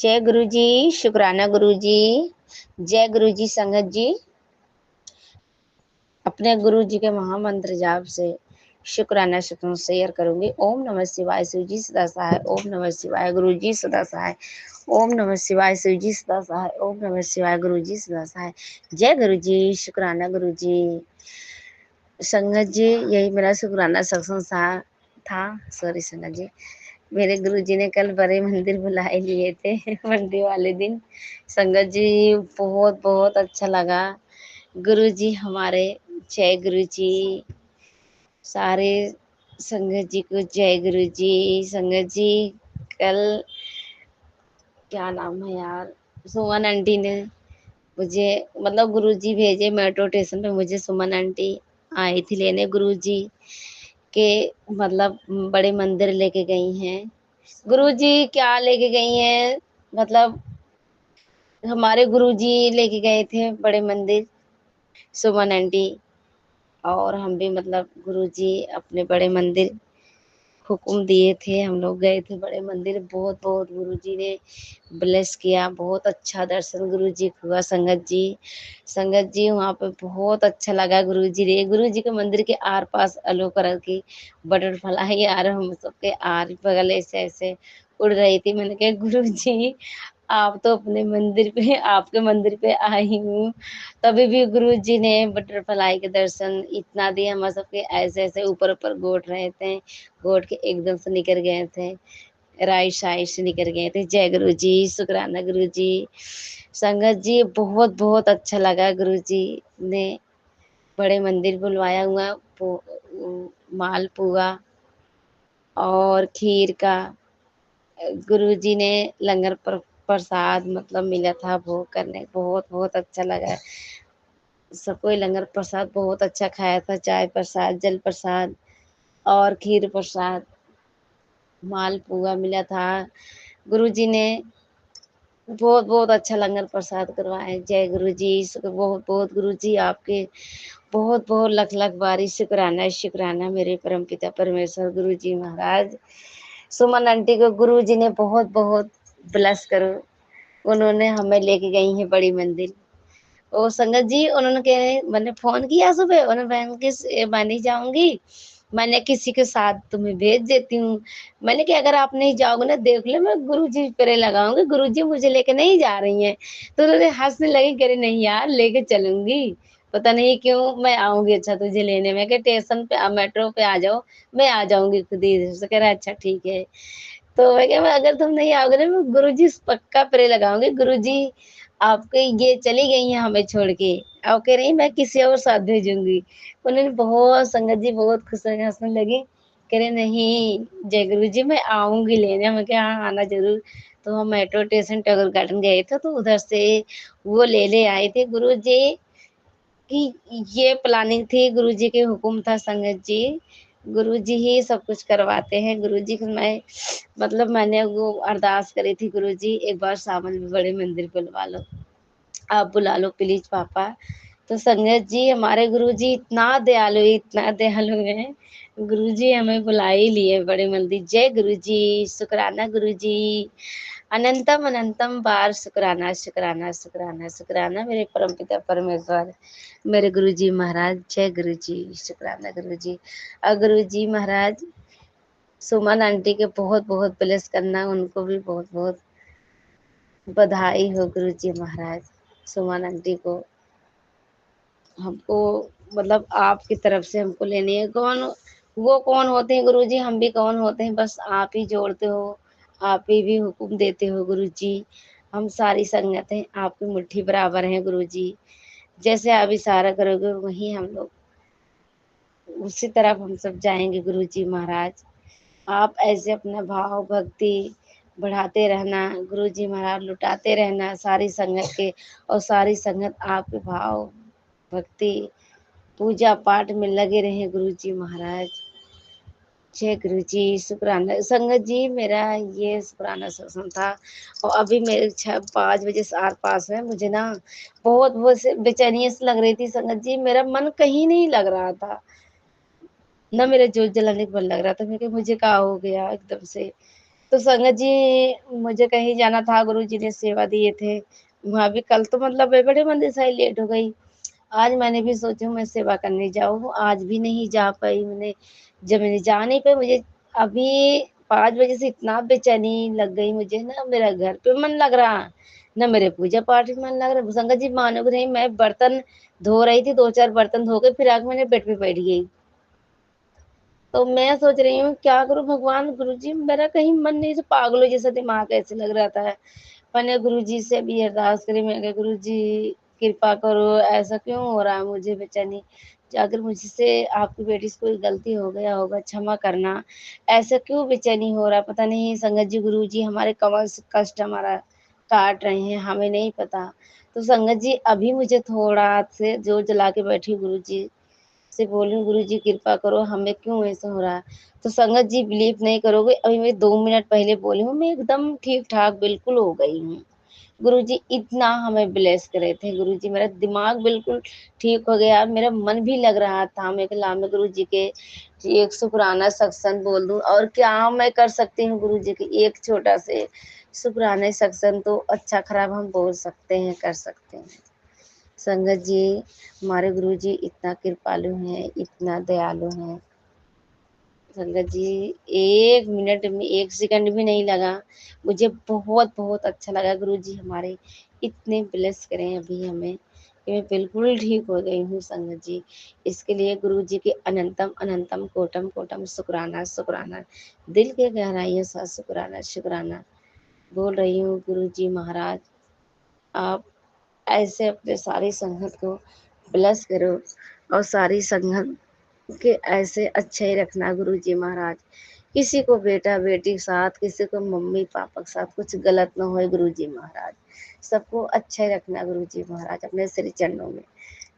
जय गुरु जी, शुक्राना गुरु जी। जय गुरु जी संगत जी। अपने गुरु जी के महामंत्र जाप से शुक्राना शुक्र शेयर करूंगी। ओम नमः शिवाय, शिव जी सदा सहाय। ओम नमः शिवाय, गुरु जी सदा सहाय। ओम नमः शिवाय, शिव जी सदा सहाय। ओम नमः शिवाय, गुरु जी सदा सहाय। जय गुरु जी, शुक्राना गुरु जी। संगत जी, यही मेरा शुक्राना सत्संग था। सॉरी संगत जी, मेरे गुरुजी ने कल बड़े मंदिर बुलाए लिए थे मंडे वाले दिन। संगत जी, बहुत बहुत अच्छा लगा। गुरुजी हमारे, जय गुरु जी। सारे संगत जी को जय गुरु जी। संगत जी, कल क्या नाम है यार, सुमन आंटी ने मुझे, मतलब गुरुजी भेजे मेट्रो स्टेशन पे, मुझे सुमन आंटी आई थी लेने। गुरुजी के मतलब बड़े मंदिर लेके गई हैं। गुरुजी क्या लेके गई हैं, मतलब हमारे गुरुजी लेके गए थे बड़े मंदिर, सुमन आंटी और हम भी, मतलब गुरुजी अपने बड़े मंदिर हुक्म दिए थे, हम लोग गए थे बड़े मंदिर। बहुत बहुत गुरुजी ने ब्लेस किया, बहुत अच्छा दर्शन गुरुजी को हुआ। संगत जी, संगत जी वहाँ पे बहुत अच्छा लगा। गुरुजी रे, गुरुजी के मंदिर के आर पास अलो कलर की बटरफ्लाई आ रहा, हम सबके आर बगल ऐसे ऐसे उड़ रही थी। मैंने कहा गुरुजी, आप तो अपने मंदिर पे, आपके मंदिर पे आई हूँ। तभी भी गुरुजी ने बटरफ्लाई के दर्शन इतना दिए, हम सबके ऐसे ऐसे ऊपर ऊपर गोट रहे थे, गोट के एकदम से निकल गए थे, राइट साइड से निकल गए थे। जय गुरु जी, शुक्राना गुरु जी। संगत जी, बहुत बहुत अच्छा लगा। गुरु जी ने बड़े मंदिर बुलवाया हुआ, मालपुआ और खीर का। गुरु जी ने लंगर पर प्रसाद मतलब मिला था भोग करने, बहुत बहुत अच्छा लगा। सबको लंगर प्रसाद बहुत अच्छा खाया था, चाय प्रसाद, जल प्रसाद और खीर प्रसाद, मालपुआ मिला था। गुरुजी ने बहुत बहुत अच्छा लंगर प्रसाद करवाए। जय गुरु जी, बहुत बहुत गुरु जी आपके बहुत बहुत लख लख बारी शुक्राना शुक्राना, मेरे परम पिता परमेश्वर गुरु जी महाराज। सुमन आंटी को गुरु जी ने बहुत बहुत ब्लेस करो, उन्होंने हमें लेके गई हैं बड़ी मंदिर। ओ संगत जी, उन्होंने कहे, मैंने फोन किया सुबह, उन्होंने बहन के मैं नहीं जाऊंगी, मैंने किसी के साथ तुम्हें भेज देती हूँ। मैंने कहा अगर आप नहीं जाओगे ना, देख लो मैं गुरुजी पे लगाऊंगी, गुरुजी मुझे लेके नहीं जा रही हैं। तो उन्होंने हंसने लगी, कह रही नहीं यार लेके चलूंगी, पता नहीं क्यों मैं आऊंगी अच्छा तुझे लेने में। स्टेशन पे मेट्रो पे आ जाओ, मैं आ जाऊंगी खुद ही इधर से। कह रहा अच्छा ठीक है। तो मैं क्या, अगर तुम नहीं आओगे ना, मैं गुरुजी पक्का प्रे लगाऊंगी। गुरुजी आपके ये चली गई हैं हमें छोड़ के, और कह रही मैं किसी और साथ भेजूंगी। उन्होंने बहुत, संगत जी बहुत खुश हो हंसने लगी, कह रहे नहीं जय गुरु जी मैं आऊंगी लेने। मैं क्या हाँ आना जरूर। तो हम मेट्रो स्टेशन टावर गार्डन गए थे, तो उधर से वो ले आए थे। गुरु जी की ये प्लानिंग थी, गुरु जी के हुक्म था। संगत जी, गुरु जी ही सब कुछ करवाते हैं। गुरु जी को मैं, मतलब मैंने वो अरदास करी थी, गुरु जी एक बार सावन में बड़े मंदिर बुलवा लो, आप बुला लो प्लीज पापा। तो संगत जी, हमारे गुरुजी इतना दयालु हैं। गुरुजी हमें बुला ही लिए बड़े मंदिर। जय गुरुजी, शुक्राना गुरुजी। अनंतम अनंतम बार शुक्राना शुक्राना शुक्राना शुक्राना, मेरे परम पिता परमेश्वर, मेरे गुरुजी महाराज। जय गुरुजी, शुक्राना गुरुजी। और गुरुजी महाराज, सुमन आंटी के बहुत बहुत ब्लेस करना, उनको भी बहुत बहुत बधाई हो गुरुजी महाराज। सुमन आंटी को, हमको, मतलब आपकी तरफ से हमको लेनी है। कौन वो, कौन होते हैं गुरुजी, हम भी कौन होते हैं, बस आप ही जोड़ते हो, आप ही भी हुक्म देते हो गुरुजी। हम सारी संगतें आपकी मुट्ठी बराबर हैं गुरुजी, जैसे आप इशारा करोगे वहीं हम लोग उसी तरफ हम सब जाएंगे गुरुजी महाराज। आप ऐसे अपना भाव भक्ति बढ़ाते रहना गुरुजी महाराज, लुटाते रहना सारी संगत के, और सारी संगत आपके भाव भक्ति पूजा पाठ में लगे रहे गुरुजी महाराज। जय गुरु जी, शुक्राना संगत जी। मेरा ये शुक्राना सत्संग था, और अभी मेरे 5 बजे से आर पास है। मुझे ना बहुत बहुत बेचैनी सी लग रही थी संगत जी, मेरा मन कहीं नहीं लग रहा था, ना मेरा जोत जलाने का मन लग रहा था। मैं मुझे क्या हो गया एकदम से, तो संगत जी मुझे कहीं जाना था, गुरुजी ने सेवा दिए थे। वहाँ भी कल तो मतलब मैं बड़े मंदिर से ही लेट हो गई। आज मैंने भी सोची हूँ मैं सेवा करने जाऊँ, आज भी नहीं जा पाई मैंने। जब मैंने जा नहीं पाई, मुझे अभी 5 बजे से इतना बेचैनी लग गई मुझे, ना मेरा घर पे मन लग रहा, ना मेरे पूजा पाठ में मन लग रहा। संगत जी मानोगे नहीं, मैं बर्तन धो रही थी, 2-4 बर्तन धो के फिर आके मैंने बेड पे बैठ गई। तो मैं सोच रही हूँ क्या करूँ भगवान, गुरुजी मेरा कहीं मन नहीं, से पागलों जैसा दिमाग ऐसे लग रहा था। मैंने गुरुजी से भी अरदास करी, मैं कहा गुरुजी कृपा करो, ऐसा क्यों हो रहा है मुझे बेचैनी, अगर मुझसे आपकी बेटी से कोई गलती हो गया होगा क्षमा करना, ऐसा क्यों बेचैनी हो रहा है, पता नहीं संगत जी गुरुजी हमारे कमर से कष्ट हमारा काट रहे हैं, हमें नहीं पता। तो संगत जी अभी मुझे थोड़ा से जोर जला के बैठी गुरुजी से बोली, गुरुजी कृपा करो, हमें क्यों ऐसा हो रहा है। तो संगत जी बिलीव नहीं करोगे, अभी मैं 2 मिनट पहले बोली हूँ, मैं एकदम ठीक ठाक बिल्कुल हो गई हूँ। गुरुजी इतना हमें ब्लेस करे थे, गुरुजी मेरा दिमाग बिल्कुल ठीक हो गया, मेरा मन भी लग रहा था मैं लामे गुरुजी के एक शुक्राना सत्संग बोल दूं, और क्या मैं कर सकती हूँ गुरुजी के एक छोटा से शुक्राना सत्संग, तो अच्छा खराब हम बोल सकते हैं, कर सकते हैं। संगत जी हमारे गुरुजी इतना कृपालु हैं, इतना दयालु हैं। संगत जी 1 मिनट में 1 सेकंड भी नहीं लगा, मुझे बहुत बहुत अच्छा लगा। गुरुजी हमारे इतने ब्लेस करें अभी हमें कि मैं बिल्कुल ठीक हो गई हूँ संगत जी। इसके लिए गुरुजी के अनंतम अनंतम कोटम कोटम शुक्राना शुक्राना, दिल के गहराइयों से शुक्राना शुक्राना बोल रही हूँ। गुरुजी महाराज आप ऐसे अपने सारी संगत को ब्लेस करो, और सारी संगत के ऐसे अच्छे ही रखना गुरुजी महाराज। किसी को बेटा बेटी के साथ, किसी को मम्मी पापा के साथ कुछ गलत ना होए गुरुजी महाराज। सबको अच्छा ही रखना गुरुजी महाराज, अपने श्री चरणों में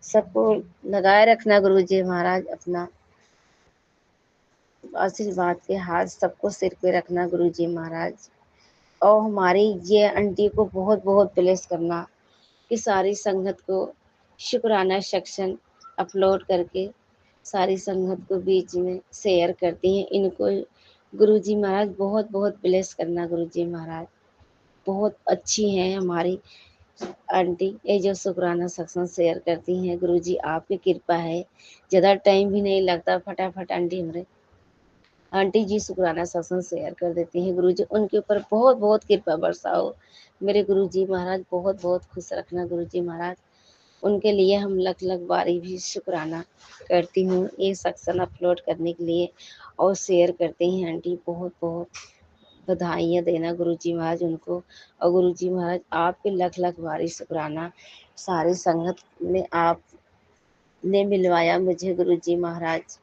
सबको लगाए रखना गुरुजी महाराज, अपना आशीर्वाद के हाथ सबको सिर पे रखना गुरुजी महाराज। और हमारी ये आंटी को बहुत बहुत ब्लेस करना कि सारी संगत को शुक्राना सेक्शन अपलोड करके सारी संगत को बीच में शेयर करती हैं। इनको गुरुजी महाराज बहुत बहुत ब्लेस करना गुरुजी महाराज। बहुत अच्छी हैं हमारी आंटी, ये जो शुक्राना सेक्शन शेयर करती हैं। गुरुजी आपकी कृपा है, ज़्यादा टाइम भी नहीं लगता, फटाफट आंटी हमारे आंटी जी शुक्राना सत्संग शेयर कर देती हैं। गुरुजी उनके ऊपर बहुत बहुत कृपा बरसाओ मेरे गुरुजी महाराज, बहुत बहुत खुश रखना गुरुजी महाराज। उनके लिए हम लख लख बारी भी शुक्राना करती हूँ ये सेक्शन अपलोड करने के लिए, और शेयर करते हैं आंटी, बहुत बहुत बधाइयाँ देना गुरुजी महाराज उनको। और गुरुजी महाराज आपके लख लख बारी शुक्राना, सारी संगत में आपने मिलवाया मुझे गुरुजी महाराज।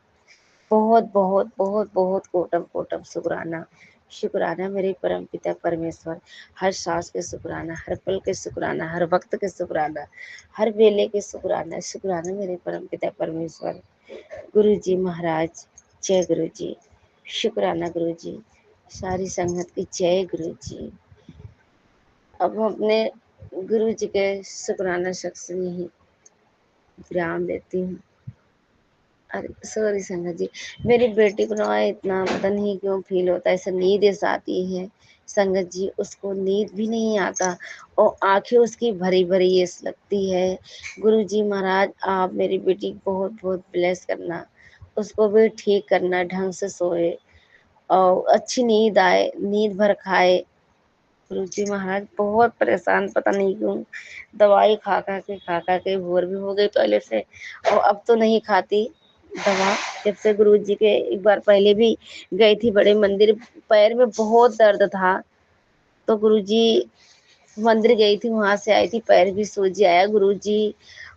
बहुत बहुत बहुत बहुत कोटम कोटम शुक्राना शुक्राना मेरे परम पिता परमेश्वर। हर सांस के शुक्राना, हर पल के शुक्राना, हर वक्त के शुक्राना, हर वेले के शुक्राना शुक्राना मेरे परम पिता परमेश्वर। गुरु जी महाराज जय गुरु जी, शुक्राना गुरु जी, सारी संगत की जय गुरु जी। अब हम अपने गुरु जी के शुक्राना शख्स में ही विराम देती हूँ। अरे सॉरी संगत जी, मेरी बेटी को ना इतना पता नहीं क्यों फील होता है, ऐसा नींद ऐसा आती है संगत जी, उसको नींद भी नहीं आता और आंखें उसकी भरी भरी ऐसी लगती है। गुरु जी महाराज आप मेरी बेटी को बहुत बहुत ब्लेस करना, उसको भी ठीक करना, ढंग से सोए और अच्छी नींद आए, नींद भर खाए। गुरु जी महाराज बहुत परेशान, पता नहीं क्यों दवाई खा खा के भोर भी हो गई पहले से, और अब तो नहीं खाती दवा। जब से गुरु जी के एक बार पहले भी गई थी बड़े मंदिर, पैर में बहुत दर्द था, तो गुरु जी मंदिर गई थी, वहां से आई थी, पैर भी सूज आया। गुरु जी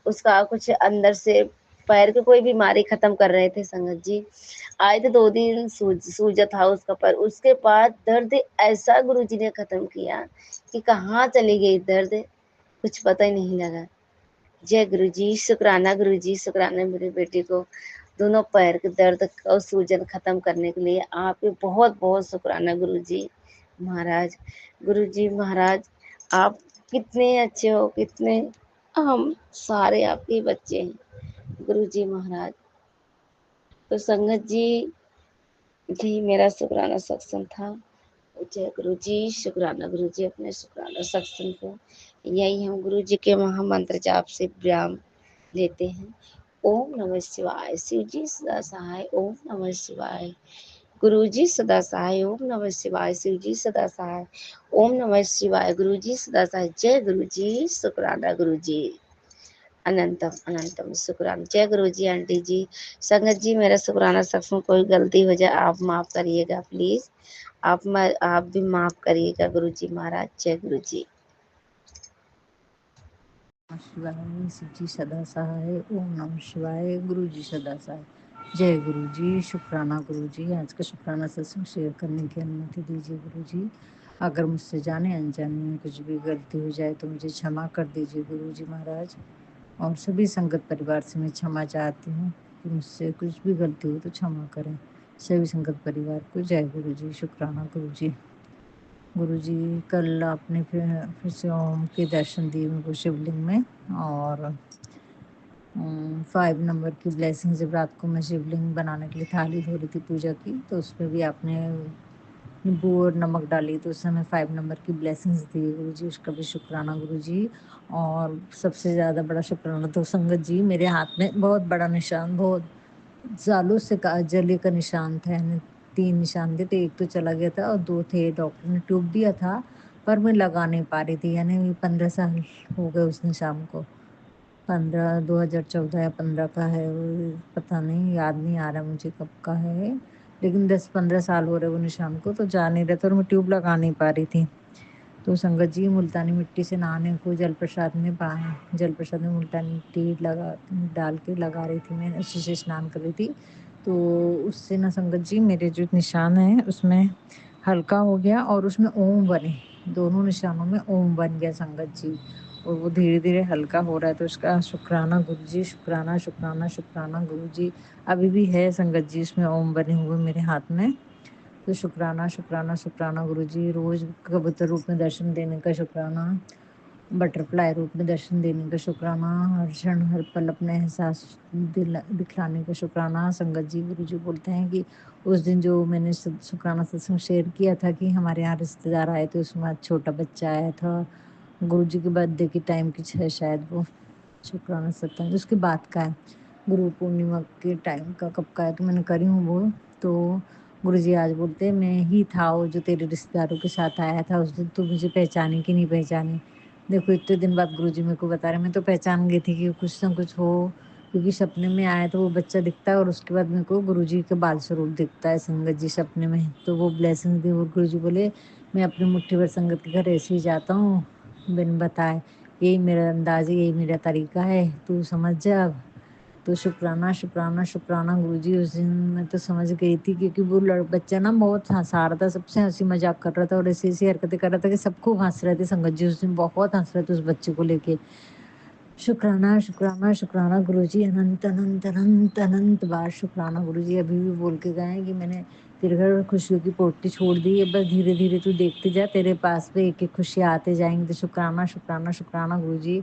उसका कुछ अंदर से पैर की कोई बीमारी खत्म कर रहे थे संगत जी, आए थे 2 दिन, सूजा था उसका पैर, उसके बाद दर्द ऐसा गुरु जी ने खत्म किया कि कहाँ चली गई दर्द, कुछ पता ही नहीं लगा। जय गुरु जी, शुक्राना गुरु जी, शुक्राना मेरी बेटी को दोनों पैर के दर्द और सूजन खत्म करने के लिए आपके बहुत बहुत शुक्राना गुरु जी महाराज। गुरु जी महाराज आप कितने अच्छे हो, कितने, हम सारे आपके बच्चे हैं गुरु जी महाराज। तो संगत जी यही मेरा शुक्राना सत्संग था, जय गुरु जी। शुक्राना गुरु जी अपने शुक्राना सत्संग को। यही हम गुरु जी के महामंत्र जाप से व्यायाम लेते हैं। ओम नमः शिवाय। शिव जी सदा सहाय। ओम नमः शिवाय। गुरु जी सदा सहाय। ओम नमः शिवाय। शिव जी सदा सहाय। ओम नमः शिवाय। गुरु जी सदा सहाय। जय गुरु जी। शुक्राना गुरु जी। अनंतम अनंतम शुक्राना। जय गुरु जी। आंटी जी, संगत जी, मेरा शुक्राना सत्संग कोई गलती हो जाए आप माफ करिएगा प्लीज। आप भी माफ करिएगा गुरु जी महाराज। जय गुरु जी। शिवाय। शिव जी सदा सहाय। ओम नमः शिवाय। गुरु जी सदा सहाय। जय गुरु जी। शुक्राना गुरु जी। आज का शुक्राना सत्संग शेयर करने की अनुमति दीजिए गुरु जी। अगर मुझसे जाने अनजाने में कुछ भी गलती हो जाए तो मुझे क्षमा कर दीजिए गुरु जी महाराज। और सभी संगत परिवार से मैं क्षमा चाहती हूँ कि मुझसे कुछ भी गलती हो तो क्षमा करें सभी संगत परिवार को। जय गुरु जी। शुक्राना गुरु जी। गुरु जी कल आपने फिर से ओम के दर्शन दिए मेरे को शिवलिंग में, और 5 नंबर की ब्लेसिंग जब रात को मैं शिवलिंग बनाने के लिए थाली धो रही थी पूजा की, तो उस पर भी आपने नींबू और नमक डाली, तो उस समय 5 नंबर की ब्लेसिंग्स दी गुरु जी। उसका भी शुक्राना गुरु जी। और सबसे ज़्यादा बड़ा शुक्राना तो संगत जी, मेरे हाथ में बहुत बड़ा निशान, बहुत सालों से जले का निशान था, यानी 3 निशान थे, तो एक तो चला गया था और 2 थे। डॉक्टर ने ट्यूब दिया था पर मैं लगा नहीं पा रही थी, यानी 15 साल हो गए उस निशान को। 2014 या 15 का है वो, पता नहीं, याद नहीं आ रहा मुझे कब का है, लेकिन 10-15 साल हो रहे वो निशान को, तो जा नहीं रहा था और मैं ट्यूब लगा नहीं पा रही थी। तो संगत जी मुल्तानी मिट्टी से नहाने को जल प्रसाद में मुल्तानी मिट्टी डाल के लगा रही थी, मैं उसी से स्नान कर रही थी। तो उससे ना संगत जी मेरे जो निशान है उसमें हल्का हो गया और उसमें ओम बने, दोनों निशानों में ओम बन गया संगत जी, और वो धीरे धीरे हल्का हो रहा है। तो उसका शुक्राना गुरु जी। शुक्राना शुक्राना शुक्राना गुरु जी। अभी भी है संगत जी उसमें ओम बने हुए मेरे हाथ में। तो शुक्राना शुक्राना शुक्राना गुरु जी। रोज कबूतर रूप में दर्शन देने का शुक्राना, बटरफ्लाई रूप में दर्शन देने का शुक्राना, हर क्षण हर पल अपने एहसास दिखलाने का शुक्राना। संगत जी गुरु जी बोलते हैं कि उस दिन जो मैंने शुक्राना सत्संग शेयर किया था कि हमारे यहाँ रिश्तेदार आए थे, उसमें आज छोटा बच्चा आया था, गुरु जी के बर्थडे की टाइम की है शायद वो शुक्राना सत्संग, उसके बाद का है, गुरु पूर्णिमा के टाइम का कब का है, तो मैंने करी हूँ वो। तो गुरुजी आज बोलते हैं मैं ही था वो जो तेरे रिश्तेदारों के साथ आया था उस दिन, तू मुझे पहचानी कि नहीं पहचानी। देखो इतने दिन बाद गुरुजी मेरे को बता रहे, मैं तो पहचान गई थी कि कुछ ना कुछ हो, क्योंकि सपने में आया तो वो बच्चा दिखता है और उसके बाद मेरे को गुरुजी का बाल स्वरूप दिखता है संगत जी सपने में। तो वो ब्लेसिंग दी और गुरुजी बोले मैं अपनी मुट्ठी भर संगत के घर ऐसे ही जाता हूँ बिन बताए, यही मेरा अंदाज है, यही मेरा तरीका है, तू समझ जा अब। तो शुक्राना शुक्राना शुक्राना गुरुजी। उस दिन मैं तो समझ गई थी क्योंकि वो बच्चा ना बहुत हंसा रहा था, सबसे हंसी मजाक कर रहा था और ऐसी ऐसी हरकतें कर रहा था कि सबको हंस रहे थे संगत जी। उस दिन बहुत हंस रहे थे उस बच्चे को लेके। शुक्राना शुक्राना शुक्राना गुरुजी। अनंत अनंत अनंत अनंत बार शुक्राना गुरुजी। अभी भी बोल के गए हैं कि मैंने तेरे घर खुशियों की पोटली छोड़ दी है, बस धीरे धीरे तू देखते जा, तेरे पास पे एक एक खुशियाँ आते जाएंगे। तो शुक्राना शुक्राना शुक्राना गुरुजी।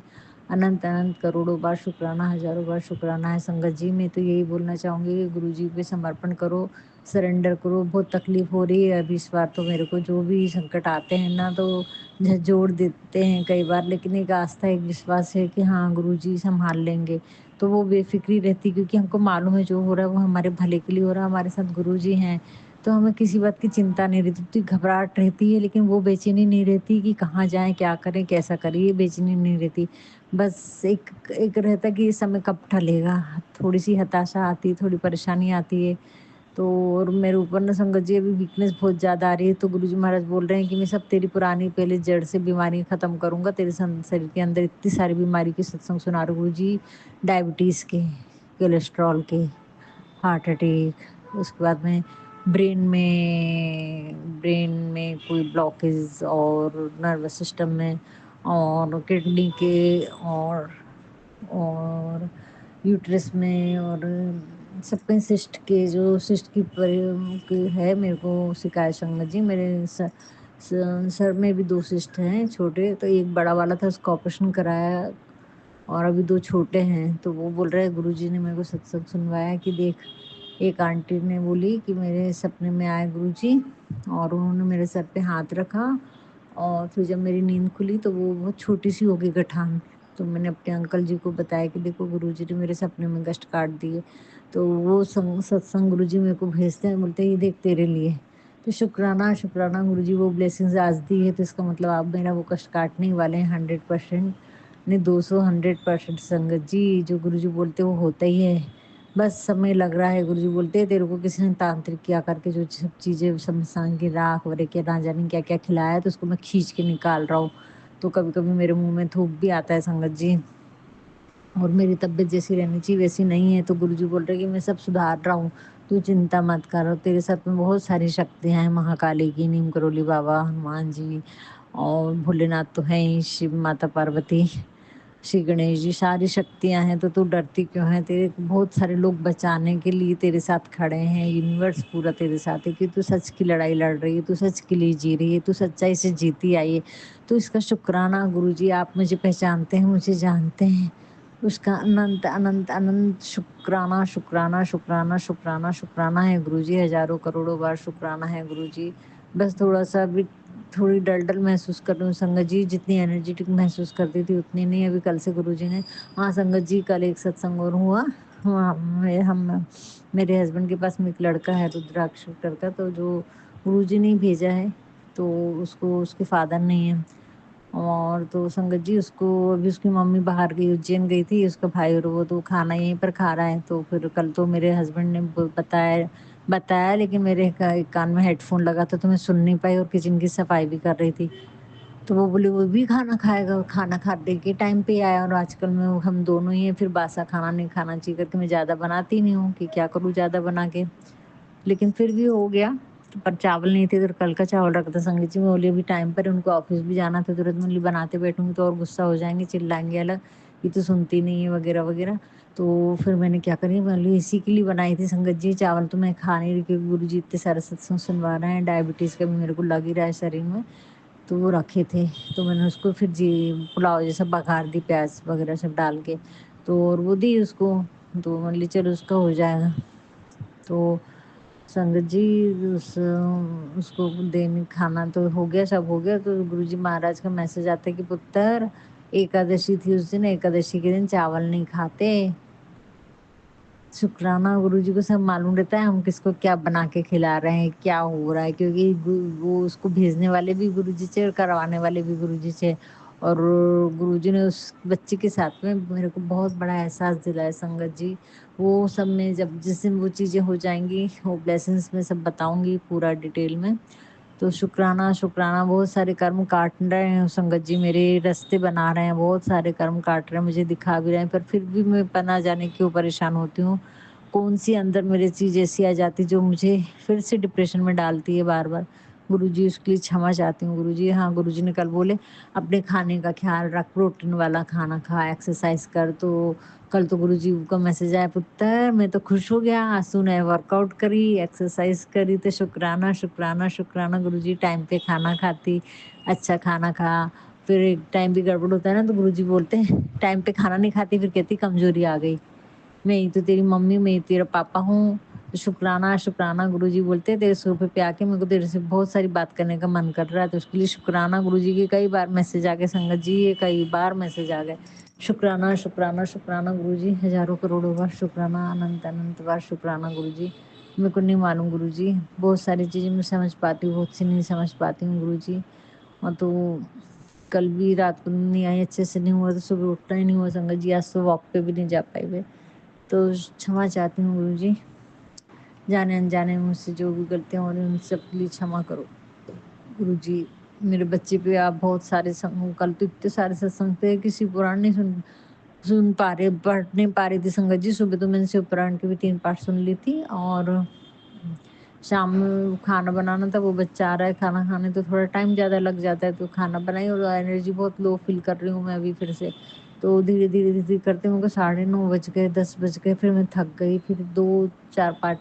अनंत अनंत करोड़ों बार शुक्राना, हजारों बार शुक्राना है संगत जी। मैं तो यही बोलना चाहूँगी कि गुरु जी पे समर्पण करो, सरेंडर करो। बहुत तकलीफ हो रही है अभी इस बार तो मेरे को, जो भी संकट आते हैं ना तो झकझोर देते हैं कई बार, लेकिन एक आस्था एक विश्वास है कि हाँ गुरु जी संभाल लेंगे, तो वो बेफिक्री रहती, क्योंकि हमको मालूम है जो हो रहा है वो हमारे भले के लिए हो रहा है, हमारे साथ गुरु जी हैं, तो हमें किसी बात की चिंता नहीं रहती। तो घबराहट रहती है लेकिन वो बेचैनी नहीं रहती कि कहाँ जाएं, क्या करें, कैसा करें, ये बेचैनी नहीं रहती। बस एक एक रहता कि ये समय कब टलेगा, थोड़ी सी हताशा आती है, थोड़ी परेशानी आती है। तो और मेरे ऊपर ना संगत जी अभी वीकनेस बहुत ज़्यादा आ रही है, तो गुरुजी महाराज बोल रहे हैं कि मैं सब तेरी पुरानी पहले जड़ से बीमारी खत्म करूँगा, तेरे शरीर के अंदर इतनी सारी बीमारी के सत्संग सुना रहे गुरु जी, डायबिटीज़ के, कोलेस्ट्रॉल के, हार्ट अटैक, उसके बाद में ब्रेन में कोई ब्लॉकेज, और नर्वस सिस्टम में, और किडनी के, और यूट्रस में, और सब कहीं सिस्ट की है मेरे को शिकायत संगत जी। मेरे सर में भी 2 सिस्ट हैं छोटे, तो एक बड़ा वाला था उसका ऑपरेशन कराया और अभी 2 छोटे हैं। तो वो बोल रहे हैं गुरुजी ने मेरे को सत्संग सुनवाया कि देख एक आंटी ने बोली कि मेरे सपने में आए गुरुजी और उन्होंने मेरे सर पे हाथ रखा और फिर जब मेरी नींद खुली तो वो बहुत छोटी-सी हो गई गठान। तो मैंने अपने अंकल जी को बताया कि देखो गुरुजी ने मेरे सपने में कष्ट काट दिए। तो वो सत्संग गुरुजी मेरे को भेजते हैं, बोलते हैं ये देख तेरे लिए। तो शुक्राना, शुक्राना गुरुजी, वो ब्लेसिंग्स आज दी है तो इसका मतलब आप मेरा वो कष्ट काटने ही वाले हैं 100%, नहीं 200 100% संगत जी, जो गुरुजी बोलते हैं वो होता ही है। बस समय लग रहा है, गुरुजी बोलते हैं तेरे को किसी ने तांत्रिक किया करके जो सब चीज़ें शमशान की राख वगैरह के ना जाने क्या-क्या खिलाया है तो उसको मैं खींच के निकाल रहा हूँ। तो कभी-कभी मेरे मुँह में थूक भी आता है संगत जी। और मेरी तबीयत जैसी रहनी चाहिए वैसी नहीं है, तो गुरुजी बोल रहे हैं कि मैं सब सुधार रहा हूँ, तू चिंता मत कर और तेरे साथ में बहुत सारी शक्तियाँ हैं, महाकाली की, नीम करोली बाबा, हनुमान जी और भोलेनाथ तो हैं ही, शिव माता पार्वती, श्री गणेश जी, सारी शक्तियाँ हैं, तो तू डरती क्यों है? तेरे को बहुत सारे लोग बचाने के लिए तेरे साथ खड़े हैं, यूनिवर्स पूरा तेरे साथ है कि तू सच की लड़ाई लड़ रही है, तू सच के लिए जी रही है, तू सच्चाई से जीती आई है। तो इसका शुक्राना गुरुजी, आप मुझे पहचानते हैं, मुझे जानते हैं। उसका अनंत, अनंत, अनंत शुक्राना, शुक्राना, शुक्राना, शुक्राना, शुक्राना है गुरुजी, हज़ारों करोड़ों बार शुक्राना है गुरुजी। बस थोड़ा-सा अभी थोड़ी डल-डल महसूस कर रही हूँ संगत जी, जितनी एनर्जेटिक महसूस करती थी उतनी नहीं, अभी कल से गुरुजी ने, हाँ संगत जी, कल एक सत्संग और हुआ। हाँ, मेरे हस्बैंड के पास में एक लड़का है रुद्राक्ष करके, तो जो गुरुजी ने ही भेजा है, तो उसको उसके फादर नहीं है। और तो संगत जी उसको, अभी उसकी मम्मी बाहर गई, उज्जैन गई थी, उसका भाई और वो तो खाना यहीं पर खा रहा है। तो फिर कल तो मेरे हस्बैंड ने बताया बताया, लेकिन मेरे कान में हेडफोन लगा था तो मैं सुन नहीं पाई और किचन की सफाई भी कर रही थी। तो वो बोले वो भी खाना खाएगा, और खाना खाने के टाइम पे आया, और आजकल में हम दोनों ही हैं, फिर बासा खाना नहीं खाना चाहिए करके मैं ज़्यादा बनाती नहीं हूँ कि क्या करूँ ज़्यादा बना के। लेकिन फिर भी हो गया। तो पर चावल नहीं थे, तो कल का चावल रखा था संगीत जी, मैं बोली अभी टाइम पर है, उनको ऑफिस भी जाना था, तुरंत मैं बोली बनाते बैठूँगी तो और गुस्सा हो जाएँगे, चिल्लाएँगे अलग, ये तो सुनती नहीं है वगैरह, वगैरह। तो फिर मैंने क्या करी, मैं बोली इसी के लिए बनाई थी संगत जी, चावल तो मैं खा नहीं रही क्योंकि गुरुजी इतने सारे सत्संग सुनवा रहे हैं, डायबिटीज़ का भी मेरे को लग ही रहा है शरीर में। तो वो रखे थे, तो मैंने उसको फिर जी पुलाव जैसा बघार दी प्याज़ वगैरह सब डाल के, तो और वो दी उसको, तो मैं बोली चलो उसका हो जाएगा। तो संगत जी उस उसको देने खाना तो हो गया, सब हो गया, तो गुरुजी महाराज का मैसेज आता है कि पुत्र, एकादशी थी उस दिन, एकादशी के दिन चावल नहीं खाते। शुक्राना गुरुजी को सब मालूम रहता है हम किसको क्या बना के खिला रहे हैं, क्या हो रहा है, क्योंकि वो उसको भेजने वाले भी गुरुजी थे और करवाने वाले भी गुरुजी थे। और गुरुजी ने उस बच्चे के साथ में मेरे को बहुत बड़ा एहसास दिलाया संगत जी। वो सब में जब जिस दिन वो चीज़ें हो जाएँगी, वो ब्लेसिंग्स में सब बताऊँगी पूरा डिटेल में। तो शुक्राना, शुक्राना, बहुत सारे कर्म काट रहे हैं संगत जी, मेरे रास्ते बना रहे हैं, बहुत सारे कर्म काट रहे हैं, मुझे दिखा भी रहे हैं, पर फिर भी मैं ना जाने क्यों परेशान होती हूँ। कौन-सी अंदर मेरी चीज़ ऐसी आ जाती है जो मुझे फिर से डिप्रेशन में डालती है बार-बार। गुरुजी उसके लिए क्षमा चाहती हूँ गुरुजी। हाँ, गुरुजी ने कल बोले अपने खाने का ख़्याल रख, प्रोटीन वाला खाना खा, एक्सरसाइज़ कर। तो कल तो गुरुजी का मैसेज आया, पुत्र मैं तो खुश हो गया, आज तूने वर्कआउट करी, एक्सरसाइज़ करी, तो शुक्राना, शुक्राना, शुक्राना गुरुजी, टाइम पे खाना खाती, अच्छा खाना खा। फिर एक टाइम भी गड़बड़ होता है ना तो गुरुजी बोलते हैं टाइम पे खाना नहीं खाती, फिर कहती कमज़ोरी आ गई। मैं ही तो तेरी मम्मी, मैं ही तेरा पापा हूँ। तो शुक्राना, शुक्राना गुरुजी बोलते हैं तेरे सोफ़े पे आके मेरे को तेरे से बहुत सारी बात करने का मन कर रहा है, तो उसके लिए शुक्राना गुरुजी के कई बार मैसेज आ गए संगत जी, ये कई बार मैसेज आ गए। शुक्राना, शुक्राना, शुक्राना गुरुजी, हज़ारों करोड़ों बार शुक्राना, अनंत अनंत बार शुक्राना गुरुजी। मेरे को नहीं मालूम गुरुजी, बहुत सारी चीज़ें मैं समझ पाती हूँ, बहुत सी नहीं समझ पाती हूँ गुरुजी। हाँ, तो कल भी रात को नींद नहीं आई, अच्छे से नहीं हुआ, तो सुबह उठना ही नहीं हुआ संगत जी, आज तो वॉक पे भी नहीं जा पाई मैं। तो क्षमा चाहती हूँ गुरुजी, जाने-अनजाने में मुझसे जो भी गलतियाँ हो रही हैं उन सब के लिए क्षमा करो। गुरुजी, मेरे बच्चे पे आप बहुत सारे कल तो इतने सारे सत्संग थे, किसी पुराण नहीं सुन सुन पा रहे, पढ़ नहीं पा रही थी संगत जी। सुबह तो मैंने शिव पुराण के भी 3 पाठ सुन ली थी, और शाम में खाना बनाना था, वो बच्चा आ रहा है खाना खाने, तो थोड़ा टाइम ज़्यादा लग जाता है, तो खाना बनाई और एनर्जी बहुत लो फ़ील कर रही हूँ मैं अभी फिर से। तो धीरे-धीरे, धीरे करते मेरे को साढ़े 9 बज गए, 10 बज गए, फिर मैं थक गई, फिर 2-4 पाठ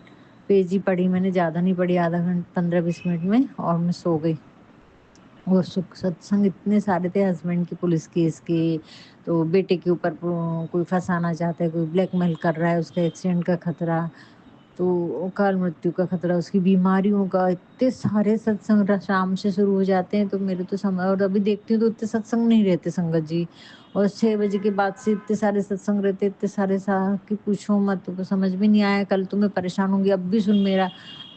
पेज ही पढ़ी मैंने, ज़्यादा नहीं पढ़ी, आधा घंटा 15-20 मिनट में, और मैं सो गई। और सुख सत्संग इतने सारे थे, हस्बैंड की पुलिस केस के, तो बेटे के ऊपर कोई फँसाना चाहता है, कोई ब्लैकमेल कर रहा है, उसका एक्सीडेंट का खतरा। तो अकाल मृत्यु का खतरा, उसकी बीमारियों का, इतने सारे सत्संग शाम से शुरू हो जाते हैं, तो मेरे तो समय, और अभी देखती हूँ तो इतने सत्संग नहीं रहते संगत जी। और 6 बजे के बाद से इतने सारे सत्संग रहते, इतने सारे कि पूछो मत, तो समझ में नहीं आया। कल तो मैं परेशान होंगी, अब भी सुन, मेरा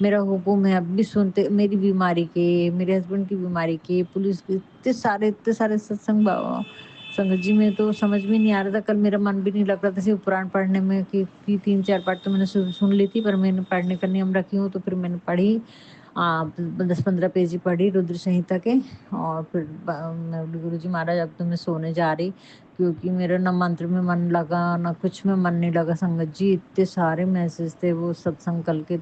मेरा हुक्म है, अब भी सुनते, मेरी बीमारी के, मेरे हस्बैंड की बीमारी के, पुलिस के, इतने सारे सत्संग बाबा संगत जी में, तो समझ में नहीं आ रहा था। कल मेरा मन भी नहीं लग रहा था सिर्फ पुराण पढ़ने में, कि 3-4 पाठ तो मैंने सुन ली थी, पर मैंने पढ़ने का नियम रखी हूँ, तो फिर मैंने पढ़ी 10-15 पेज ही पढ़ी रुद्र संहिता के। और फिर मैं बोली, गुरु जी महाराज अब तो मैं सोने जा रही, क्योंकि मेरा ना मंत्र में मन लगा, ना कुछ में मन नहीं लगा संगत जी। इतने सारे मैसेज थे वो सत्संग कल के,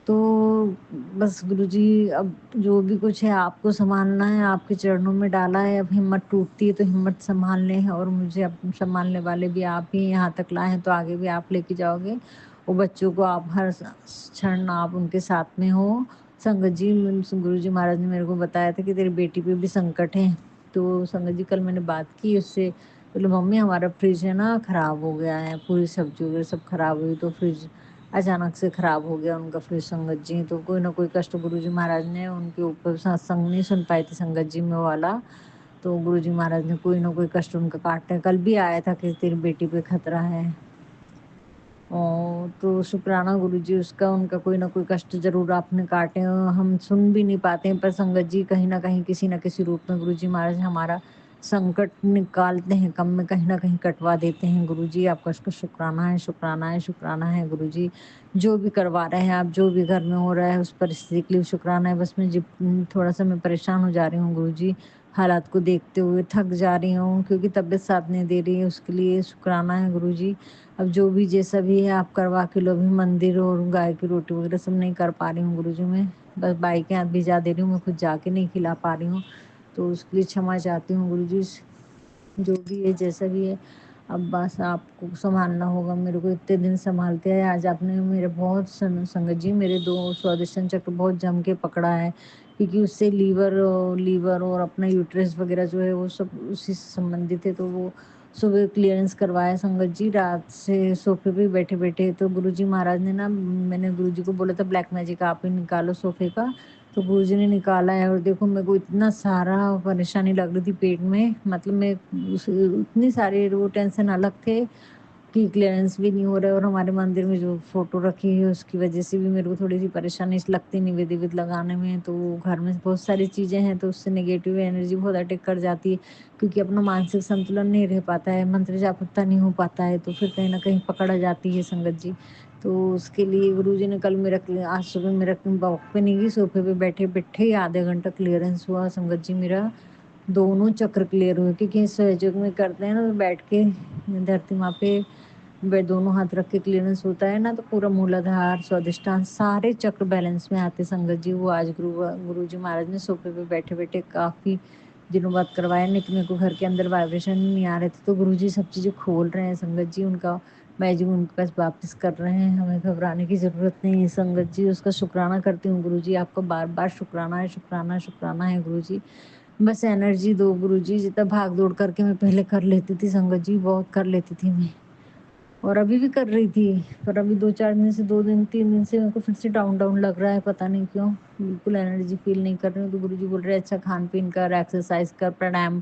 तो बस गुरुजी, अब जो भी कुछ है आपको संभालना है, आपके चरणों में डाला है। अब हिम्मत टूटती है तो हिम्मत संभालने है, और मुझे अब संभालने वाले भी आप ही यहाँ तक लाए हैं, तो आगे भी आप लेके जाओगे। वो बच्चों को आप हर क्षण आप उनके साथ में हो। संगत जी, गुरु जी महाराज ने मेरे को बताया था कि तेरी बेटी पे भी संकट है। तो संगत जी, कल मैंने बात की उससे, बोले मम्मी हमारा फ्रिज है ना खराब हो गया है, पूरी सब्जी वगैरह सब खराब हुई, तो फ्रिज अचानक से खराब हो गया उनका फ्रिज संगत जी। तो कोई ना कोई कष्ट गुरु जी महाराज ने उनके ऊपर, सत्संग नहीं सुन पाई थी संगत जी में वाला, तो गुरु जी महाराज ने कोई ना कोई कष्ट उनका काटने, कल भी आया था कि तेरी बेटी पे खतरा है। तो शुक्राना गुरु जी, उसका उनका कोई ना कोई कष्ट जरूर आपने काटे, हम सुन भी नहीं पाते हैं, पर संगत जी कहीं ना कहीं किसी न किसी रूप में गुरु जी महाराज हमारा संकट निकालते हैं, कम में कहीं ना कहीं कटवा देते हैं। गुरु जी आपका शुक्राना है, शुक्राना है, शुक्राना है गुरु जी। जो भी करवा रहे हैं आप, जो भी घर में हो रहा है उस परिस्थिति के लिए शुक्राना है। बस मैं थोड़ा सा मैं परेशान हो जा रही हूँ गुरु जी, हालात को देखते हुए थक जा रही हूँ, क्योंकि तबीयत साथ नहीं दे रही है, उसके लिए शुक्राना है गुरु जी। अब जो भी जैसा भी है आप करवा के लो। भी मंदिर और गाय की रोटी वगैरह सब नहीं कर पा रही हूँ गुरु जी, मैं बस बाई के हाथ भिजा दे रही हूँ, मैं खुद जाके नहीं खिला पा रही हूँ, तो उसके लिए क्षमा चाहती हूँ गुरु जी। जो भी है जैसा भी है, अब बस आपको संभालना होगा, मेरे को इतने दिन संभालते हैं। आज आपने मेरे बहुत संगत जी, मेरे 2 स्वादिष्टान चक्र बहुत जम के पकड़ा है, क्योंकि उससे लीवर और अपना यूट्रस वगैरह जो है वो सब उसी से संबंधित है। तो वो सुबह क्लियरेंस करवाया संगत जी, रात से सोफे पे बैठे बैठे, तो गुरुजी महाराज ने ना, मैंने गुरुजी को बोला था ब्लैक मैजिक आप ही निकालो सोफे का, तो गुरुजी ने निकाला है। और देखो मेरे को इतना सारा परेशानी लग रही थी पेट में, मतलब मैं इतनी सारी वो टेंशन अलग थे कि क्लियरेंस भी नहीं हो रहा है, और हमारे मंदिर में जो फोटो रखी है उसकी वजह से भी मेरे को थोड़ी सी परेशानी लगती निवेद विद लगाने में। तो घर में बहुत सारी चीजें हैं, तो उससे नेगेटिव एनर्जी बहुत अटैक कर जाती है, क्योंकि अपना मानसिक संतुलन नहीं रह पाता है, मंत्र जाप उतना नहीं हो पाता है, तो फिर कहीं ना कहीं पकड़ आ जाती है संगत जी। तो उसके लिए गुरु जी ने कल मेरा, आज सुबह मेरा वॉक पे नहीं गई, सोफे पे बैठे बैठे ही आधे घंटा क्लियरेंस हुआ संगत जी। मेरा दोनों चक्र क्लियर हुए, क्योंकि सहयोग में करते हैं ना, तो बैठ के धरती माँ पे दोनों हाथ रख के क्लियरेंस होता है ना, तो पूरा मूलाधार स्वादिष्टान सारे चक्र बैलेंस में आते संगत जी। वो आज गुरु जी महाराज ने सोफे पे बैठे बैठे काफी दिनों बाद करवाया, नहीं तो मेरे को घर के अंदर वाइब्रेशन नहीं आ रहे थे, तो गुरु जी सब चीजें खोल रहे हैं संगत जी, उनका मैजिक उनके पास वापस कर रहे हैं, हमें घबराने की जरूरत नहीं है संगत जी। उसका शुक्राना करती हूँ गुरु जी, आपका बार बार शुक्राना है, शुक्राना शुक्राना है गुरु जी। बस एनर्जी दो गुरु जी, जितना भाग दौड़ करके मैं पहले कर लेती थी संगत जी, बहुत कर लेती थी मैं, और अभी भी कर रही थी, पर अभी 2-4 दिन से, 2 दिन 3 दिन से मेरे को फिर से डाउन डाउन लग रहा है, पता नहीं क्यों, बिल्कुल एनर्जी फील नहीं कर रही हूँ। तो गुरुजी बोल रहे हैं अच्छा खान पीन कर, एक्सरसाइज कर, प्राणायाम,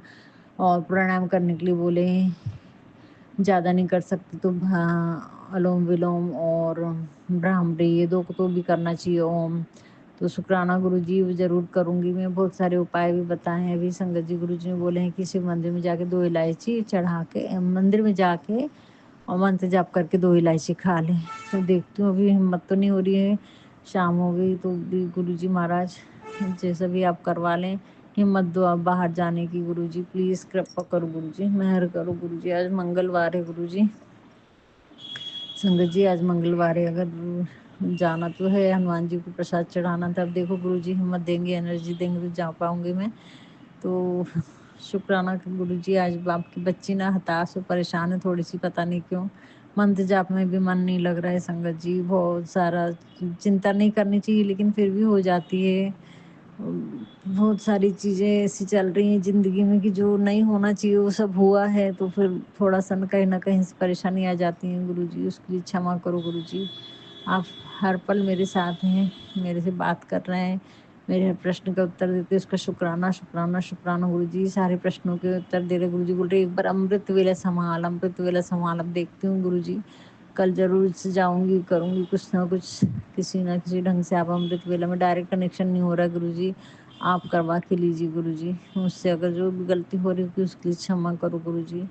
और प्राणायाम करने के लिए बोले ज़्यादा नहीं कर सकती तो हाँ अनुलोम विलोम और ब्राह्मरी, ये 2 को तो भी करना चाहिए ओम। तो शुक्राना गुरु जी, जरूर करूंगी मैं। बहुत सारे उपाय भी बताए हैं अभी संगत जी, गुरु जी ने बोले हैं कि शिव मंदिर में जाके 2 इलायची चढ़ा के, मंदिर में जाके और मंत्र जाप करके 2 इलायची खा लें। तो देखती हूँ, अभी हिम्मत तो नहीं हो रही है, शाम हो गई, तो भी गुरु जी महाराज जैसा भी आप करवा लें, हिम्मत दो आप बाहर जाने की गुरु जी, प्लीज कृपा करो गुरु जी, मेहर करो गुरु जी। आज मंगलवार है गुरु जी, संगत जी आज मंगलवार है, अगर जाना तो है, हनुमान जी को प्रसाद चढ़ाना था। अब देखो गुरु जी हिम्मत देंगे, एनर्जी देंगे तो जा पाऊंगी मैं। तो शुक्राना गुरु जी, आज आपकी बच्ची ना हताश और परेशान है थोड़ी सी, पता नहीं क्यों, मंत्र जाप में भी मन नहीं लग रहा है संगत जी। बहुत सारा चिंता नहीं करनी चाहिए, लेकिन फिर भी हो जाती है। बहुत सारी चीजें ऐसी चल रही हैं जिंदगी में कि जो नहीं होना चाहिए वो सब हुआ है, तो फिर थोड़ा सा कहीं ना कहीं से परेशानी आ जाती है गुरु जी, उसके लिए क्षमा करो गुरु जी। आप हर पल मेरे साथ हैं, मेरे से बात कर रहे हैं, मेरे हर प्रश्न का उत्तर देते हैं, उसका शुक्राना, शुक्राना, शुक्राना गुरुजी। सारे प्रश्नों के उत्तर दे रहे गुरुजी। बोल रहे एक बार अमृत वेला संभाल, अमृत वेला संभाल। अब देखती हूँ गुरुजी, कल ज़रूर से जाऊँगी, करूँगी कुछ ना कुछ, किसी ना किसी ढंग से। आप अमृत वेला में डायरेक्ट कनेक्शन नहीं हो रहा गुरुजी, आप करवा के लीजिए गुरुजी। मुझसे अगर जो भी गलती हो रही है उसके लिए क्षमा करो गुरुजी।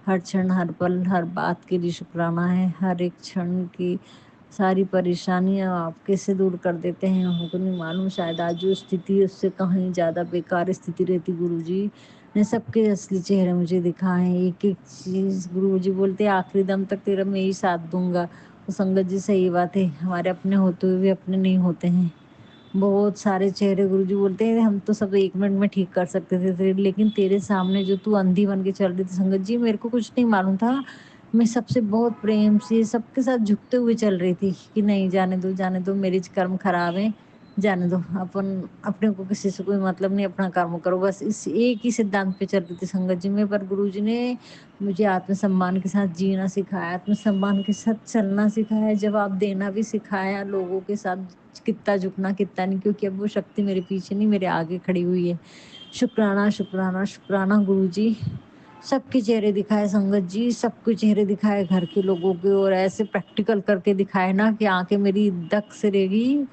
हर क्षण, हर पल, हर बात के लिए शुक्राना है। हर एक क्षण की सारी परेशानियाँ आप कैसे दूर कर देते हैं हमको नहीं मालूम। शायद आज जो स्थिति है उससे कहीं ज़्यादा बेकार स्थिति रहती गुरुजी ने सबके असली चेहरे मुझे दिखाए। एक-एक चीज़ गुरुजी बोलते हैं आखिरी दम तक तेरा मैं ही साथ दूँगा। तो संगत जी सही बात है, हमारे अपने होते हुए भी अपने नहीं होते हैं। बहुत सारे चेहरे गुरुजी बोलते हैं हम तो सब 1 मिनट में ठीक कर सकते थे, लेकिन तेरे सामने जो तू अंधी बन के चल रही थी संगत जी, मेरे को कुछ नहीं मालूम था। मैं सबसे बहुत प्रेम से सबके साथ झुकते हुए चल रही थी कि नहीं जाने दो मेरे कर्म खराब हैं, जाने दो। अपन अपने को किसी से कोई मतलब नहीं, अपना कर्म करो। बस इस एक ही सिद्धांत पे चल रही थी संगत जी में। पर गुरुजी ने मुझे आत्मसम्मान के साथ जीना सिखाया, आत्मसम्मान के साथ चलना सिखाया, जवाब देना भी सिखाया, लोगों के साथ कितना झुकना कितना नहीं, क्योंकि अब वो शक्ति मेरे पीछे नहीं मेरे आगे खड़ी हुई है। शुक्राना, शुक्राना, शुक्राना गुरुजी। सबके चेहरे दिखाए संगत जी, सबके चेहरे दिखाए घर के लोगों के, और ऐसे प्रैक्टिकल करके दिखाए ना कि आंखें मेरी दक से रहेगी।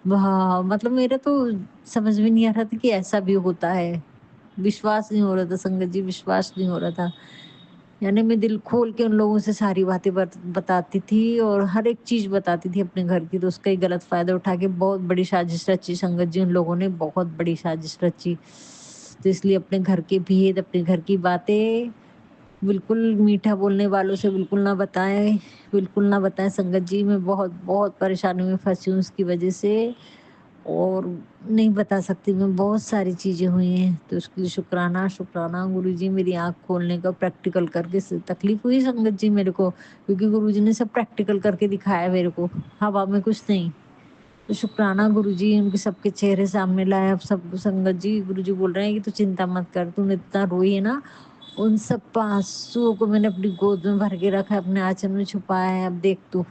वाह! मतलब मेरा तो समझ में नहीं आ रहा था कि ऐसा भी होता है। विश्वास नहीं हो रहा था संगत जी, विश्वास नहीं हो रहा था। यानी मैं दिल खोल के उन लोगों से सारी बातें बताती थी और हर एक चीज़ बताती थी अपने घर की, तो उसका ही गलत फ़ायदा उठा के बहुत बड़ी साजिश रची संगत जी उन लोगों ने, बहुत बड़ी साजिश रची। तो इसलिए अपने घर के भेद, अपने घर की बातें बिल्कुल मीठा बोलने वालों से बिल्कुल ना बताएँ संगत जी। मैं बहुत परेशानी में फँसी हूँ उसकी वज़ह से, और नहीं बता सकती मैं, बहुत सारी चीज़ें हुई हैं, तो उसके लिए शुक्राना, शुक्राना गुरुजी। मेरी आँख खोलने का प्रैक्टिकल करके स तकलीफ़ हुई संगत जी मेरे को, क्योंकि गुरुजी ने सब प्रैक्टिकल करके दिखाया मेरे को, हवा में कुछ नहीं। तो शुक्राना गुरुजी, उनके सबके चेहरे सामने लाए अब सब संगत जी। गुरुजी बोल रहे हैं कि तू चिंता मत कर, तूने इतना रोई है ना, उन सब आँसुओं को मैंने अपनी गोद में भर के रखा है, अपने आँचल में छुपाया है, अब देख तू।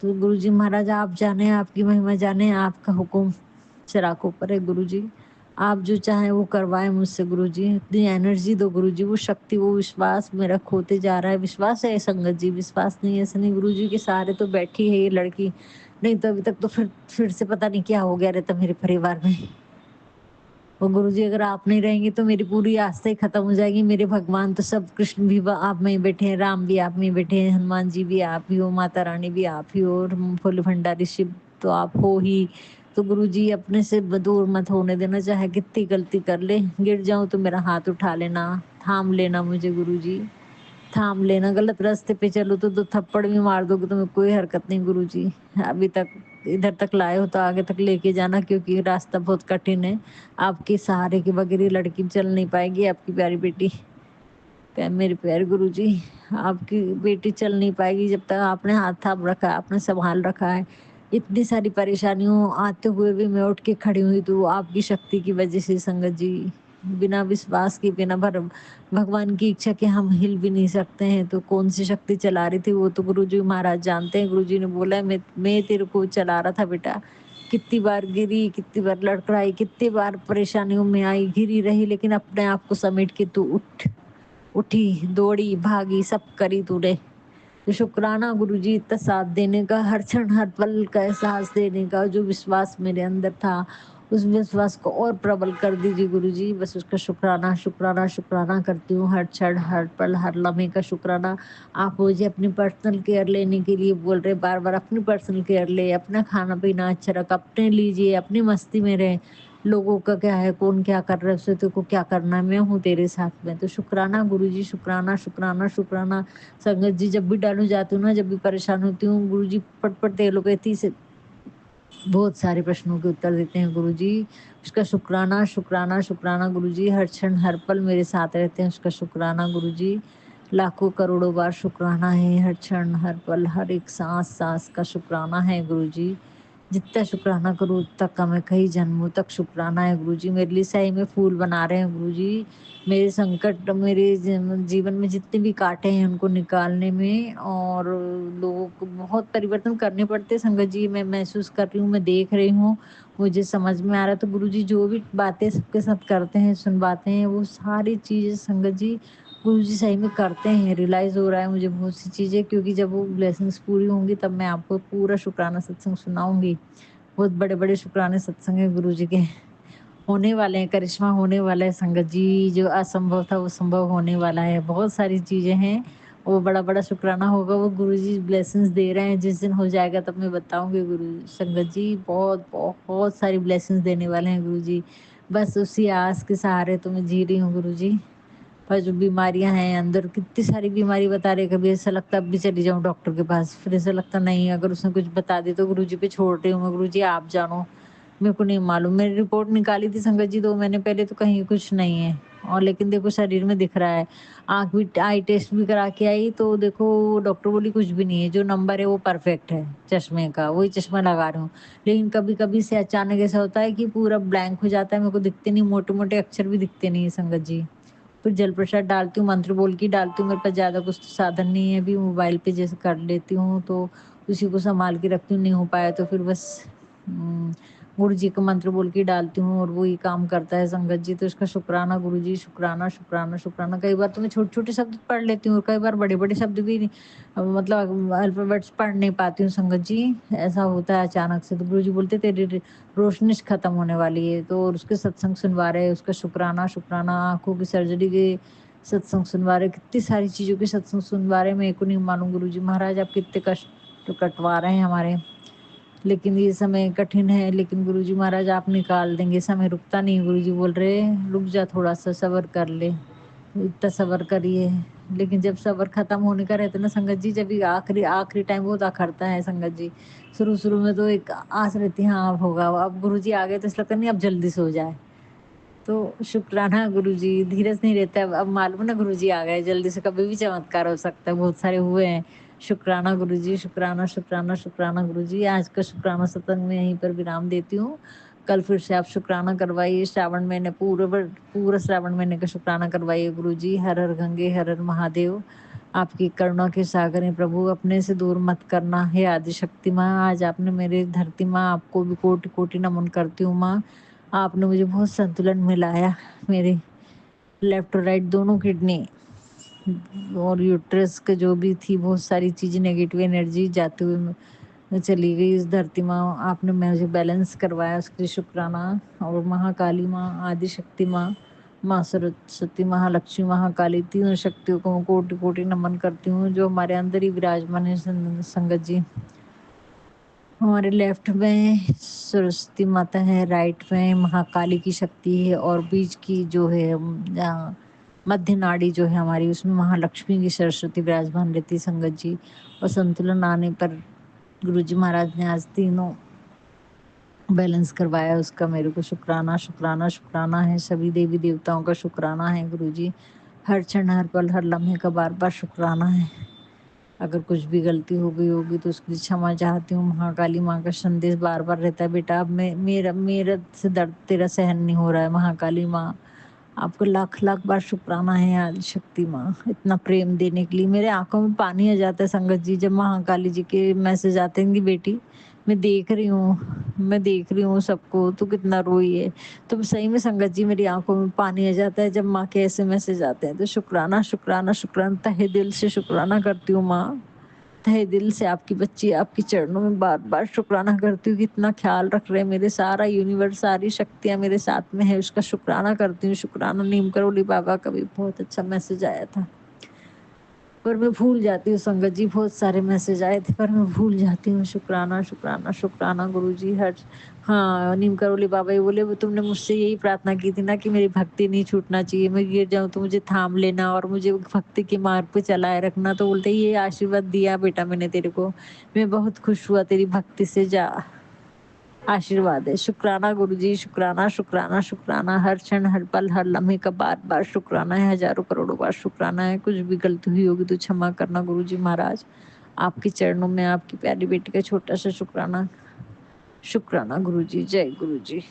तो गुरुजी महाराज आप जाने, आपकी महिमा जाने, आपका हुक्म चिराग ऊपर है गुरुजी। आप जो चाहें वो करवाएँ मुझसे गुरुजी। इतनी एनर्जी दो गुरुजी, वो शक्ति, वो विश्वास मेरा खोते जा रहा है। विश्वास है संगत जी, विश्वास नहीं है ऐसा नहीं। गुरुजी के सहारे तो बैठी है ये लड़की, नहीं तो अभी तक तो फिर से पता नहीं क्या हो गया रहता मेरे परिवार में। और गुरुजी अगर आप नहीं रहेंगे तो मेरी पूरी आस्था ही खत्म हो जाएगी। मेरे भगवान तो सब, कृष्ण भी आप में ही बैठे हैं, राम भी आप में ही बैठे हैं, हनुमान जी भी आप ही हो, माता रानी भी आप ही हो, और भोले भंडारी शिव तो आप हो ही। तो गुरुजी अपने से दूर मत होने देना, चाहे कितनी गलती कर ले, गिर जाऊं तो मेरा हाथ उठा लेना, थाम लेना मुझे गुरुजी, थाम लेना। गलत रास्ते पे चलो तो 2 थप्पड़ भी मार दोगे तो मैं कोई हरकत नहीं गुरुजी। अभी तक इधर तक लाए हो तो आगे तक लेके जाना, क्योंकि रास्ता बहुत कठिन है। आपके सहारे के बगैर ये लड़की चल नहीं पाएगी, आपकी प्यारी बेटी। मेरे प्यारे गुरुजी, आपकी बेटी चल नहीं पाएगी जब तक आपने हाथ थाम रखा है, आपने सँभाल रखा है। इतनी सारी परेशानियों आते हुए भी मैं उठ के खड़ी हुई तो आपकी शक्ति की वज़ह से संगत जी। बिना विश्वास के, बिना भगवान की इच्छा के हम हिल भी नहीं सकते हैं, तो कौन-सी शक्ति चला रही थी वो तो गुरुजी महाराज जानते हैं। गुरुजी ने बोला है मैं तेरे को चला रहा था बेटा। कितनी बार गिरी, कितनी बार लड़खड़ाई, कितनी बार परेशानियों में आई, घिरी रही, लेकिन अपने आप को समेट के तू उठी, दौड़ी, भागी, सब करी तूने। तो शुक्राना गुरुजी इतना साथ देने का, हर क्षण, हर पल का एहसास देने का, जो विश्वास मेरे अंदर था, उस विश्वास को और प्रबल कर दीजिए गुरुजी। बस उसका शुक्राना, शुक्राना, शुक्राना करती हूँ, हर क्षण, हर पल, हर लम्हे का शुक्राना। आप मुझे अपनी पर्सनल केयर लेने के लिए बोल रहे बार-बार, अपनी पर्सनल केयर ले, अपना खाना-पीना अच्छा रख, अपने लीजिए, अपनी मस्ती में रहें। लोगों का क्या है, कौन क्या कर रहा है, उससे तेरे को क्या करना है, मैं हूँ तेरे साथ में। तो शुक्राना गुरुजी, शुक्राना, शुक्राना, शुक्राना। संगत जी जब भी डालू जाती हूँ ना, जब भी परेशान होती हूँ, गुरुजी पट-पट एलोपैथी से बहुत सारे प्रश्नों के उत्तर देते हैं गुरुजी। उसका शुक्राना, शुक्राना, शुक्राना गुरुजी। हर क्षण, हर पल मेरे साथ रहते हैं, उसका शुक्राना गुरुजी। लाखों करोड़ों बार शुक्राना है, हर क्षण, हर पल, हर एक साँस-साँस का शुक्राना है गुरुजी। जितना शुक्राना करूँ उतना कम है, कई जन्मों तक शुक्राना है गुरुजी। मेरे लिए सही में फूल बना रहे हैं गुरुजी। मेरे संकट, मेरे जीवन में जितने भी कांटे हैं उनको निकालने में, और लोगों को बहुत परिवर्तन करने पड़ते हैं संगत जी। मैं महसूस कर रही हूँ, मैं देख रही हूँ, मुझे समझ में आ रहा है। तो गुरुजी जो भी बातें सबके साथ करते हैं, सुनवाते हैं, वो सारी चीज़ें संगत जी गुरुजी सही में करते हैं। रियलाइज़ हो रहा है मुझे बहुत सी चीज़ें, क्योंकि जब वो ब्लेसिंग्स पूरी होंगी तब मैं आपको पूरा शुक्राना सत्संग सुनाऊँगी। बहुत बड़े-बड़े शुक्राने सत्संग हैं गुरुजी के, होने वाले हैं, करिश्मा होने वाला है संगत जी। जो असंभव था वो संभव होने वाला है। बहुत सारी चीज़ें हैं, वो बड़ा-बड़ा शुक्राना होगा, वो गुरुजी ब्लेसिंग्स दे रहे हैं। जिस दिन हो जाएगा तब मैं बताऊँगी गुरु संगत जी। बहुत सारी ब्लेसिंग्स देने वाले हैं गुरुजी। बस उसी आस के सहारे तो मैं जी रही हूँ गुरुजी। पर जो बीमारियाँ हैं अंदर, कितनी सारी बीमारी बता रहे हैं, कभी ऐसा लगता है अब भी चली जाऊँ डॉक्टर के पास, फिर ऐसा लगता नहीं, अगर उसने कुछ बता दी तो गुरुजी पे छोड़ रही हूँ मैं, गुरुजी आप जानो, मेरे को नहीं मालूम। मैंने रिपोर्ट निकाली थी संगत जी 2 महीने पहले, तो कहीं कुछ नहीं है, और लेकिन देखो शरीर में दिख रहा है। आँख भी, आई टेस्ट भी करा के आई तो देखो डॉक्टर बोली कुछ भी नहीं है, जो नंबर है वो परफेक्ट है चश्मे का, वही चश्मा लगा रही हूँ। लेकिन कभी-कभी से अचानक ऐसा होता है कि पूरा ब्लैंक हो जाता है, मेरे को दिखते नहीं, मोटे-मोटे अक्षर भी दिखते नहीं है संगत जी। फिर जल प्रसाद डालती हूँ, मंत्र बोल के डालती हूँ, मेरे पास ज़्यादा कुछ तो साधन नहीं है, अभी मोबाइल पे जैसे कर लेती हूँ, तो उसी को सँभाल के रखती हूँ, नहीं हो पाया तो फिर बस उम, गुरु जी का मंत्र बोल के डालती हूँ, और वो ही काम करता है संगत जी। तो इसका शुक्राना गुरु जी, शुक्राना, शुक्राना, शुक्राना। कई बार तो मैं छोटे-छोटे शब्द पढ़ लेती हूँ, और कई बार बड़े-बड़े शब्द भी मतलब अल्फ़ाबेट्स पढ़ नहीं पाती हूँ संगत जी, ऐसा होता है अचानक से। तो गुरु जी बोलते तेरी रोशनी खत्म होने वाली है, तो और उसके सत्संग सुनवा रहे हैं, उसका शुक्राना, शुक्राना। आँखों की सर्जरी के सत्संग सुनवा रहे, कितनी सारी चीज़ों के सत्संग सुनवा रहे हैं, मेरे को नहीं मालूम गुरुजी महाराज आप कितने कष्ट तो कटवा रहे हैं हमारे। लेकिन ये समय कठिन है, लेकिन गुरुजी महाराज आप निकाल देंगे, समय रुकता नहीं। गुरुजी बोल रहे हैं, रुक जा थोड़ा-सा सब्र कर ले, इतना सब्र करिए। लेकिन जब सब्र खत्म होने का रहता है ना संगत जी, जब ये आखिरी आखिरी टाइम बहुत अखरता है संगत जी। शुरू-शुरू में तो एक आस रहती है, हाँ अब होगा, अब गुरुजी आ गए तो ऐसा लगता नहीं अब जल्दी से हो जाए। तो शुक्राना गुरुजी, धीरज नहीं रहता है, अब मालूम है ना गुरुजी आ गए, जल्दी से कभी भी चमत्कार हो सकता है, बहुत सारे हुए हैं। शुक्राना गुरुजी, शुक्राना, शुक्राना, शुक्राना गुरुजी। आज का शुक्राना सत्संग में यहीं पर विराम देती हूँ। कल फिर से आप शुक्राना करवाइए, श्रावण महीने पूरा श्रावण महीने का शुक्राना करवाइए गुरुजी। हर हर गंगे, हर हर महादेव। आपकी करुणा के सागर हैं प्रभु, अपने से दूर मत करना। हे आदिशक्ति माँ, आज आपने मेरी धरती माँ, आपको भी कोटि-कोटि नमन करती हूँ माँ। आपने मुझे बहुत संतुलन मिलाया, मेरे लेफ्ट और राइट दोनों किडनी और यूट्रस के जो भी थी बहुत सारी चीज़ें, नेगेटिव एनर्जी जाते हुए चली गई इस धरती माँ। आपने मुझे बैलेंस करवाया, उसके लिए शुक्राना। और महाकाली माँ, आदिशक्ति माँ, माँ सरस्वती, महालक्ष्मी, महाकाली, तीनों शक्तियों को मैं कोटि-कोटि नमन करती हूँ, जो हमारे अंदर ही विराजमान है संगत जी। हमारे लेफ्ट में सरस्वती माता है, राइट में महाकाली की शक्ति है, और बीच की जो है मध्य नाड़ी जो है हमारी, उसमें महालक्ष्मी की सरस्वती विराजमान रहती है संगत जी। और संतुलन आने पर गुरुजी महाराज ने आज तीनों बैलेंस करवाया, उसका मेरे को शुक्राना, शुक्राना, शुक्राना है। सभी देवी देवताओं का शुक्राना है गुरुजी। हर क्षण, हर पल, हर लम्हे का बार-बार शुक्राना है। अगर कुछ भी गलती हो गई होगी तो उसके लिए क्षमा चाहती हूँ। महाकाली माँ का संदेश बार-बार रहता है, बेटा अब मैं मेरा से दर्द तेरा सहन नहीं हो रहा है महाकाली माँ। आपको लाख-लाख बार शुक्राना है आदिशक्ति माँ, इतना प्रेम देने के लिए। मेरे आँखों में पानी आ जाता है संगत जी, जब महाकाली जी के मैसेज आते हैं कि बेटी मैं देख रही हूँ सबको, तू कितना रोई है। तो सही में संगत जी मेरी आँखों में पानी आ जाता है जब माँ के ऐसे मैसेज आते हैं। तो शुक्राना, शुक्राना, शुक्राना, तहे दिल से शुक्राना करती हूँ माँ। तहे दिल से आपकी बच्ची आपके चरणों में बार-बार शुक्राना करती हूँ कि इतना ख्याल रख रहे हैं मेरे, सारा यूनिवर्स, सारी शक्तियाँ मेरे साथ में है, उसका शुक्राना करती हूँ। शुक्राना। नीम करोली बाबा का भी बहुत अच्छा मैसेज आया था, पर मैं भूल जाती हूँ संगत जी, बहुत सारे मैसेज आए थे पर मैं भूल जाती हूँ। शुक्राना, शुक्राना, शुक्राना गुरुजी। हर हाँ, नीम करोली बाबा ये बोले, वो तुमने मुझसे यही प्रार्थना की थी ना कि मेरी भक्ति नहीं छूटना चाहिए, मैं गिर जाऊँ तो मुझे थाम लेना और मुझे भक्ति के मार्ग पे चलाए रखना। तो बोलते ये आशीर्वाद दिया बेटा मैंने तेरे को, मैं बहुत खुश हुआ तेरी भक्ति से, जा आशीर्वाद है। शुक्राना गुरुजी, शुक्राना, शुक्राना, शुक्राना। हर क्षण, हर पल, हर लम्हे का बार-बार शुक्राना है, हज़ारों करोड़ों बार शुक्राना है। कुछ भी गलती हुई होगी तो क्षमा करना गुरुजी महाराज। आपके चरणों में आपकी प्यारी बेटी का छोटा-सा शुक्राना शुक्राना गुरु जी, जय गुरु जी।